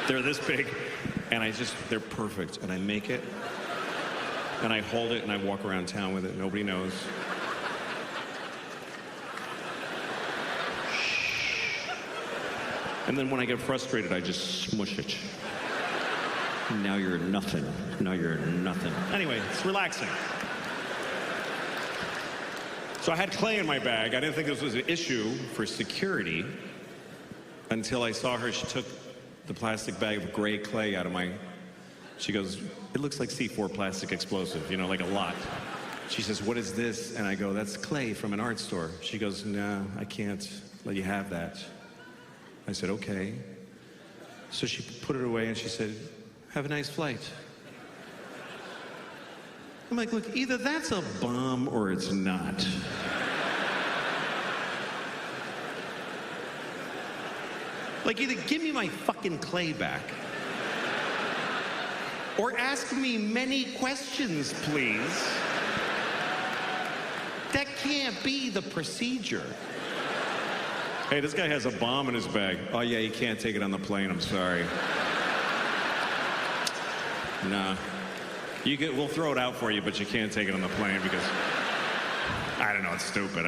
They're this big, and they're perfect, and I make it. And I hold it and I walk around town with it. Nobody knows. And then when I get frustrated, I just smush it. Now you're nothing. Now you're nothing. Anyway, it's relaxing. So I had clay in my bag. I didn't think this was an issue for security until I saw her. She took the plastic bag of gray clay out of my... She goes, it looks like C4 plastic explosive, you know, like a lot. She says, what is this? And I go, that's clay from an art store. She goes, no, I can't let you have that. I said, okay. So she put it away and she said, have a nice flight. I'm like, look, either that's a bomb or it's not. Like, either give me my fucking clay back, or ask me many questions, please. That can't be the procedure. Hey, this guy has a bomb in his bag. Oh yeah, you can't take it on the plane, I'm sorry. Nah. We'll throw it out for you, but you can't take it on the plane because, I don't know, it's stupid.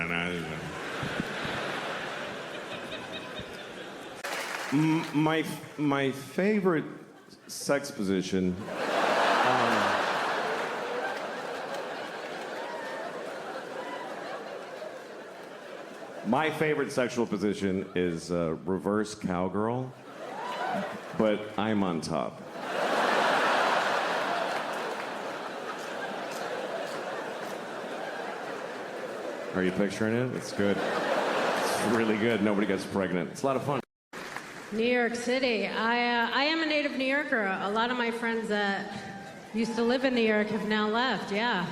My favorite sex position. My favorite sexual position is reverse cowgirl, but I'm on top. Are you picturing it? It's good. It's really good. Nobody gets pregnant. It's a lot of fun. New York City. I am a native New Yorker. A lot of my friends that used to live in New York have now left, yeah.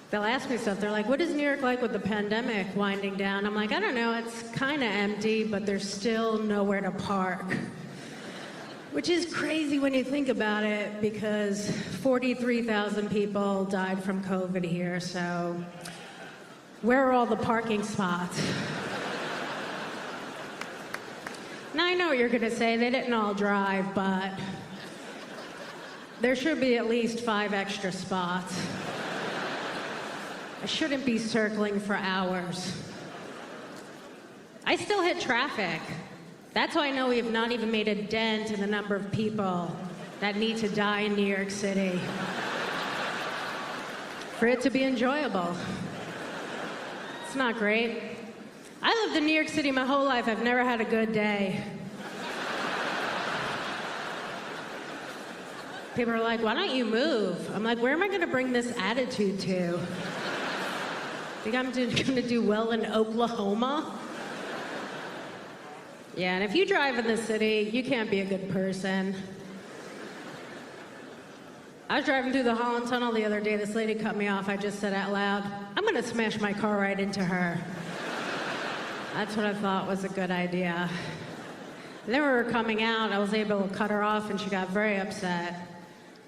They'll ask me stuff. They're like, what is New York like with the pandemic winding down? I'm like, I don't know. It's kind of empty, but there's still nowhere to park. Which is crazy when you think about it, because 43,000 people died from COVID here, so where are all the parking spots? Now, I know what you're going to say. They didn't all drive, but there should be at least 5 extra spots. I shouldn't be circling for hours. I still hit traffic. That's how I know we have not even made a dent in the number of people that need to die in New York City for it to be enjoyable. It's not great. I lived in New York City my whole life. I've never had a good day. People are like, why don't you move? I'm like, where am I going to bring this attitude to? Think I'm going to do well in Oklahoma? Yeah, and if you drive in the city, you can't be a good person. I was driving through the Holland Tunnel the other day. This lady cut me off. I just said out loud, I'm going to smash my car right into her. That's what I thought was a good idea. And then we were coming out. I was able to cut her off, and she got very upset.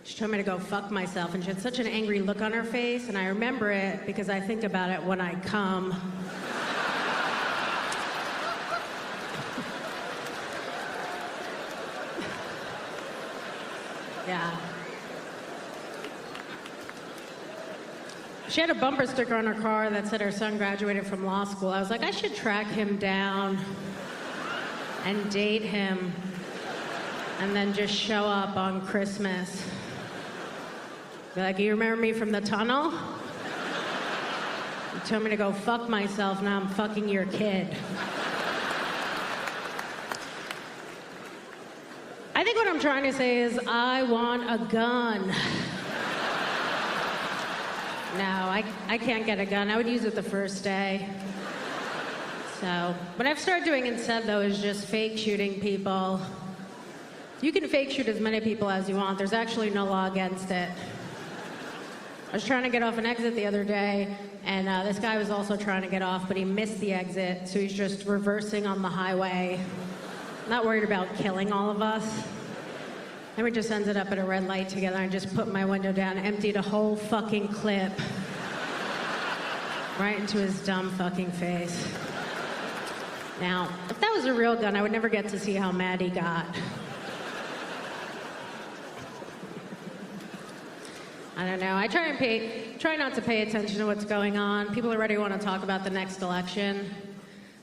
She told me to go fuck myself, and she had such an angry look on her face, and I remember it because I think about it when I come. Yeah. She had a bumper sticker on her car that said her son graduated from law school. I was like, I should track him down and date him and then just show up on Christmas. Be like, you remember me from the tunnel? You told me to go fuck myself, now I'm fucking your kid. I think what I'm trying to say is I want a gun. No, I can't get a gun. I would use it the first day. So, what I've started doing instead, though, is just fake shooting people. You can fake shoot as many people as you want. There's actually no law against it. I was trying to get off an exit the other day, and this guy was also trying to get off, but he missed the exit, so he's just reversing on the highway. Not worried about killing all of us. Then we just ended up at a red light together. I just put my window down, emptied a whole fucking clip right into his dumb fucking face. Now, if that was a real gun, I would never get to see how mad he got. I don't know. I try not to pay attention to what's going on. People already want to talk about the next election.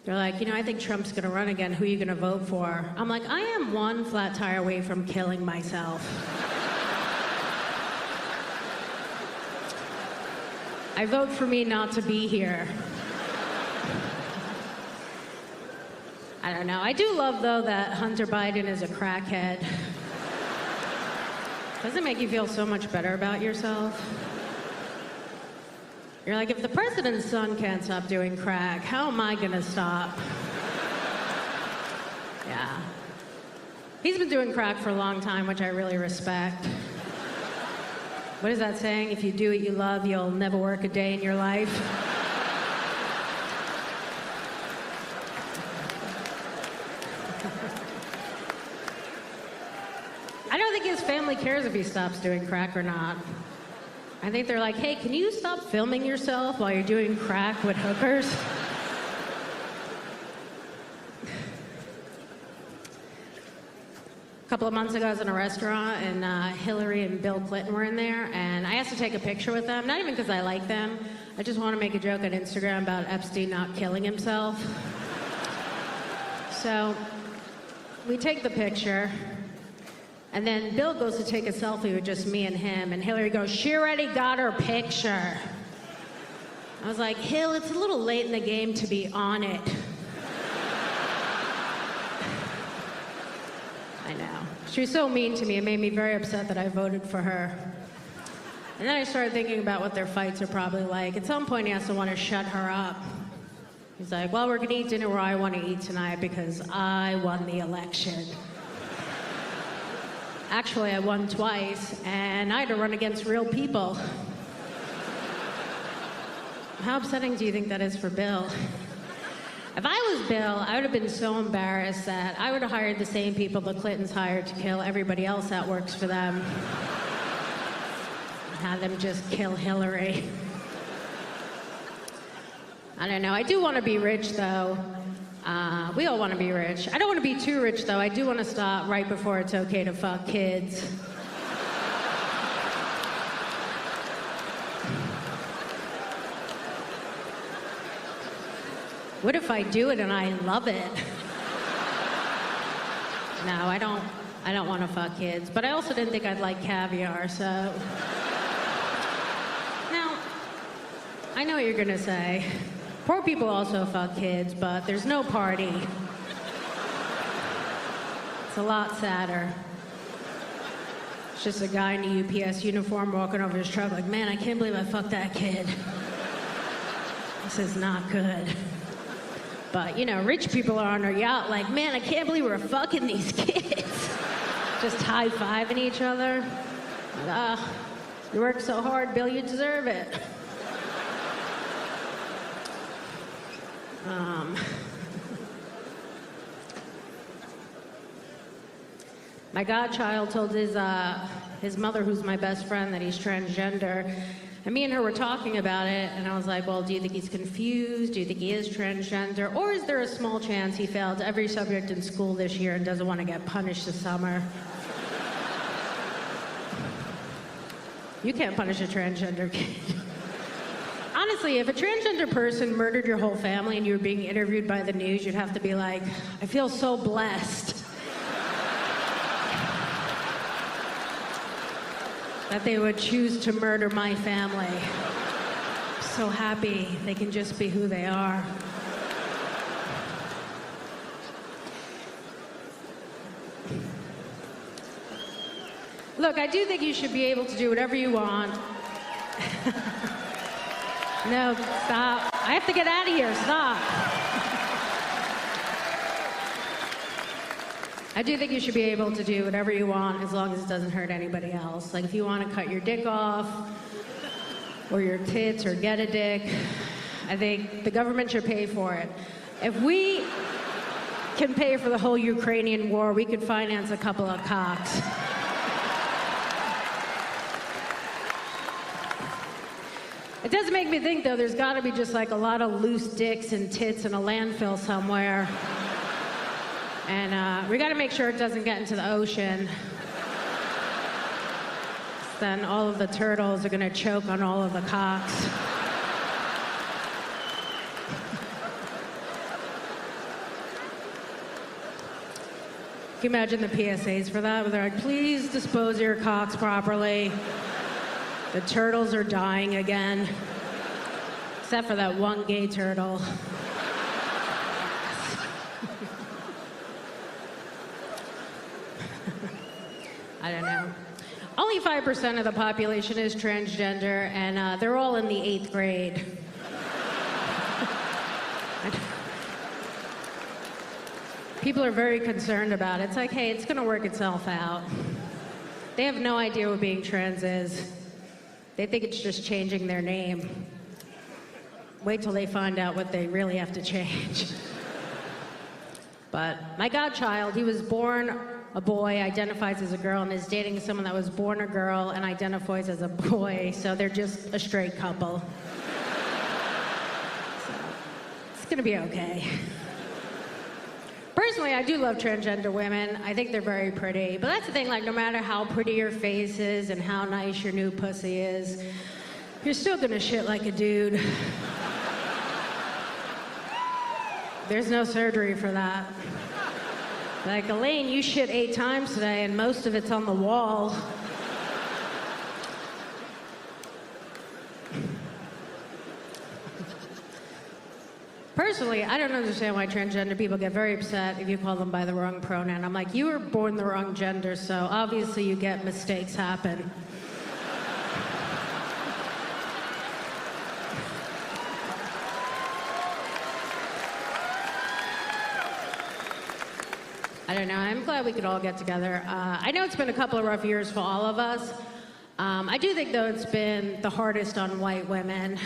They're like, you know, I think Trump's going to run again. Who are you going to vote for? I'm like, I am one flat tire away from killing myself. I vote for me not to be here. I don't know. I do love, though, that Hunter Biden is a crackhead. Doesn't it make you feel so much better about yourself? You're like, if the president's son can't stop doing crack, how am I gonna stop? Yeah. He's been doing crack for a long time, which I really respect. What is that saying? If you do what you love, you'll never work a day in your life. I don't think his family cares if he stops doing crack or not. I think they're like, hey, can you stop filming yourself while you're doing crack with hookers? couple of months ago, I was in a restaurant, and Hillary and Bill Clinton were in there, and I asked to take a picture with them, not even because I like them. I just want to make a joke on Instagram about Epstein not killing himself. So we take the picture, and then Bill goes to take a selfie with just me and him, and Hillary goes, "She already got her picture." I was like, "Hill, it's a little late in the game to be on it." I know. She was so mean to me, it made me very upset that I voted for her. And then I started thinking about what their fights are probably like. At some point, he has to want to shut her up. He's like, "Well, we're going to eat dinner where I want to eat tonight because I won the election." Actually, I won twice, and I had to run against real people. How upsetting do you think that is for Bill? If I was Bill, I would have been so embarrassed that I would have hired the same people the Clintons hired to kill everybody else that works for them. Have them just kill Hillary. I don't know. I do want to be rich, though. We all want to be rich. I don't want to be too rich, though. I do want to stop right before it's okay to fuck kids. What if I do it and I love it? No, I don't want to fuck kids, but I also didn't think I'd like caviar, so. Now, I know what you're gonna say. Poor people also fuck kids, but there's no party. It's a lot sadder. It's just a guy in a UPS uniform walking over his truck like, "Man, I can't believe I fucked that kid. This is not good." But, you know, rich people are on their yacht like, "Man, I can't believe we're fucking these kids." Just high-fiving each other. You work so hard, Bill, you deserve it. My godchild told his mother, who's my best friend, that he's transgender. And me and her were talking about it, and I was like, "Well, do you think he's confused? Do you think he is transgender? Or is there a small chance he failed every subject in school this year and doesn't want to get punished this summer?" You can't punish a transgender kid. Honestly, if a transgender person murdered your whole family and you were being interviewed by the news, you'd have to be like, "I feel so blessed that they would choose to murder my family. I'm so happy they can just be who they are." Look, I do think you should be able to do whatever you want. No, stop. I have to get out of here. Stop. I do think you should be able to do whatever you want as long as it doesn't hurt anybody else. Like if you want to cut your dick off, or your tits, or get a dick, I think the government should pay for it. If we can pay for the whole Ukrainian war, we could finance a couple of cocks. It does make me think, though, there's got to be just like a lot of loose dicks and tits in a landfill somewhere. And we got to make sure it doesn't get into the ocean. Then all of the turtles are going to choke on all of the cocks. Can you imagine the PSAs for that? Where they're like, "Please dispose of your cocks properly. The turtles are dying again." Except for that one gay turtle. I don't know. Only 5% of the population is transgender, and they're all in the 8th grade. People are very concerned about it. It's like, hey, it's gonna work itself out. They have no idea what being trans is. They think it's just changing their name. Wait till they find out what they really have to change. But my godchild, he was born a boy, identifies as a girl, and is dating someone that was born a girl and identifies as a boy, so they're just a straight couple. So, it's gonna be okay. personally, I do love transgender women. I think they're very pretty. But that's the thing, like, no matter how pretty your face is and how nice your new pussy is, you're still gonna shit like a dude. There's no surgery for that. Like, Elaine, you shit 8 times today, and most of it's on the wall. Personally, I don't understand why transgender people get very upset if you call them by the wrong pronoun. I'm like, you were born the wrong gender, so obviously you get mistakes happen. I don't know. I'm glad we could all get together. I know it's been a couple of rough years for all of us. I do think, though, it's been the hardest on white women.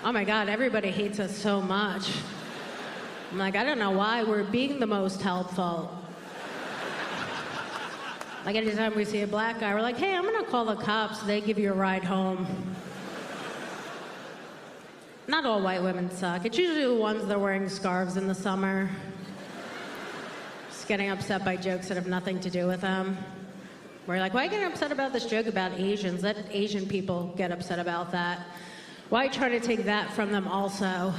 Oh my God, everybody hates us so much. I'm like, I don't know why. We're being the most helpful. Like, anytime we see a black guy, we're like, hey, I'm gonna call the cops. They give you a ride home. Not all white women suck. It's usually the ones that are wearing scarves in the summer. Just getting upset by jokes that have nothing to do with them. We're like, why are you getting upset about this joke about Asians? Let Asian people get upset about that. Why try to take that from them also?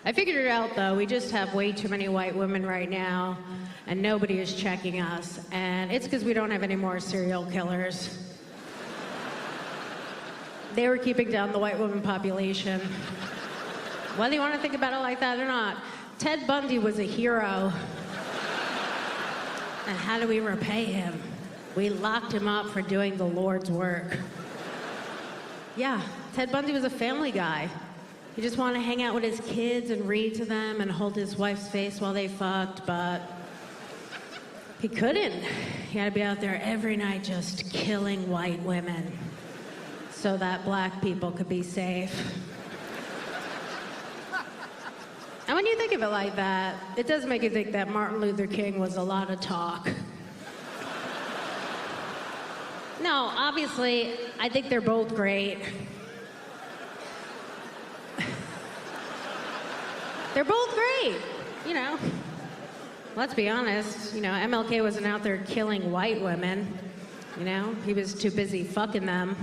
I figured it out, though. We just have way too many white women right now, and nobody is checking us. And it's because we don't have any more serial killers. They were keeping down the white woman population. Whether you want to think about it like that or not, Ted Bundy was a hero. And how do we repay him? We locked him up for doing the Lord's work. Yeah, Ted Bundy was a family guy. He just wanted to hang out with his kids and read to them and hold his wife's face while they fucked, but he couldn't. He had to be out there every night just killing white women so that black people could be safe. And when you think of it like that, it does make you think that Martin Luther King was a lot of talk. No, obviously, I think they're both great. They're both great, you know. Let's be honest, you know, MLK wasn't out there killing white women, you know. He was too busy fucking them.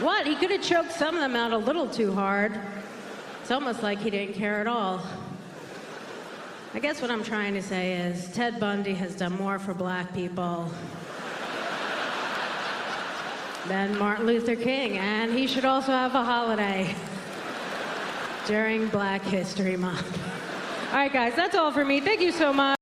What? He could have choked some of them out a little too hard. It's almost like he didn't care at all. I guess what I'm trying to say is Ted Bundy has done more for black people than Martin Luther King, and he should also have a holiday during Black History Month. All right, guys, that's all for me. Thank you so much.